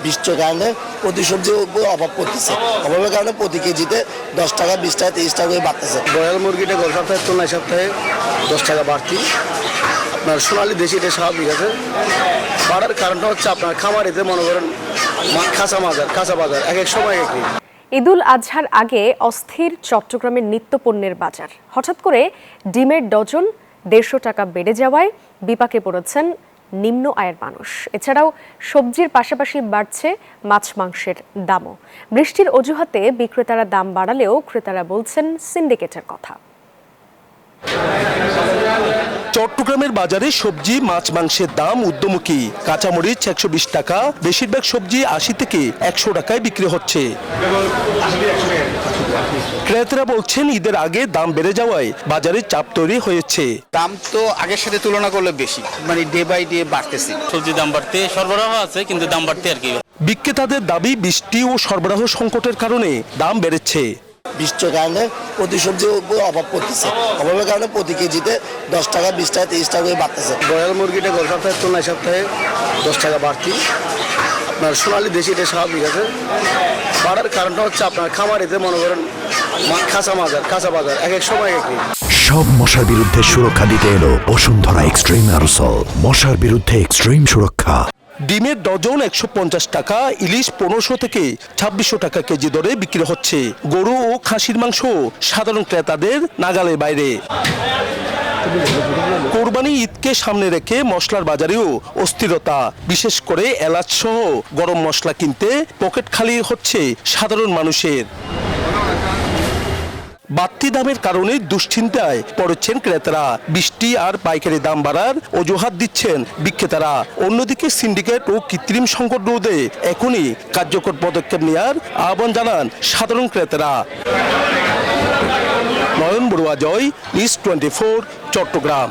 বৃষ্টির কারণে প্রতি সবজি অভাব পড়তেছে, অভাবের কারণে প্রতি কেজিতে 10 টাকা 20 টাকা 30 টাকা করে বাড়তেছে। ব্রয়লার মুরগিটা গত সপ্তাহের তুলনায় সপ্তাহে 10 টাকা বাড়তি। আপনার সোনালী দেশিটা স্বাভাবিক আছে, বাড়ার কারণটা হচ্ছে আপনার খামারিতে মনে করেন কাঁচা বাজার এক এক সময় এক। ঈদুল আজহার আগে অস্থির চট্টগ্রামের নিত্যপণ্যের বাজার। হঠাৎ করে ডিমের ডজন 150 টাকা বেড়ে যাওয়ায় বিপাকে পড়েছেন নিম্ন আয়ের মানুষ। এছাড়াও সবজির পাশাপাশি বাড়ছে মাছ মাংসের দামও। বৃষ্টির অজুহাতে বিক্রেতারা দাম বাড়ালেও ক্রেতারা বলছেন সিন্ডিকেটের কথা। চট্টগ্রামের বাজারে সবজি মাছ মাংসের দাম ঊর্ধ্বমুখী। কাঁচামরিচ 120 টাকা, বেশিরভাগ সবজি 80 থেকে 100 টাকায় বিক্রি হচ্ছে। ক্রেতারা বলছেন ঈদের আগে দাম বেড়ে যাওয়ায় বাজারে চাপ তৈরি হয়েছে। দাম তো আগের সাথে তুলনা করলে বেশি, মানে ডে বাই ডে বাড়তেছে। সবজি দাম বাড়তে সরবরাহ আছে, কিন্তু দাম বাড়তে আর কি। বিক্রেতাদের দাবি বৃষ্টি ও সরবরাহ সংকটের কারণে দাম বেড়েছে। বৃষ্টির কারণে প্রতি সবজি অভাব পড়তেছে, অভাবের কারণে প্রতি কেজিতে 10 টাকা 20 টাকা 30 টাকা করে বাড়তেছে। ব্রয়লার মুরগিটা গত সপ্তাহের তুলনায় সপ্তাহে 10 টাকা বাড়তি। আপনার সোনালী দেশিটা স্বাভাবিক আছে, বাড়ার কারণটা হচ্ছে আপনার খামারিতে মনে করেন কাঁচা বাজার এক এক সময় এক। সব মশার বিরুদ্ধে সুরক্ষা দিতে এলো বসুন্ধরা এক্সট্রিম অ্যারোসল, মশার বিরুদ্ধে এক্সট্রিম সুরক্ষা। ডিমের ডজন 150 টাকা, ইলিশ 1500 থেকে 2600 টাকা কেজি দরে বিক্রি হচ্ছে। গরু ও খাসির মাংস সাধারণ ক্রেতাদের নাগালের বাইরে। কোরবানি ঈদকে সামনে রেখে মশলার বাজারেও অস্থিরতা, বিশেষ করে এলাচ সহ গরম মশলা কিনতে পকেট খালি হচ্ছে সাধারণ মানুষের। বাড়তি দামের কারণে দুশ্চিন্তায় পড়েছেন ক্রেতারা। বৃষ্টি আর পাইকারি দাম বাড়ার অজুহাত দিচ্ছেন বিক্রেতারা। অন্যদিকে সিন্ডিকেট ও কৃত্রিম সংকট রোধে এখনই কার্যকর পদক্ষেপ নেওয়ার আহ্বান জানান সাধারণ ক্রেতারা। নয়ন বড়ুয়া জয়, নিউজ 24, চট্টগ্রাম।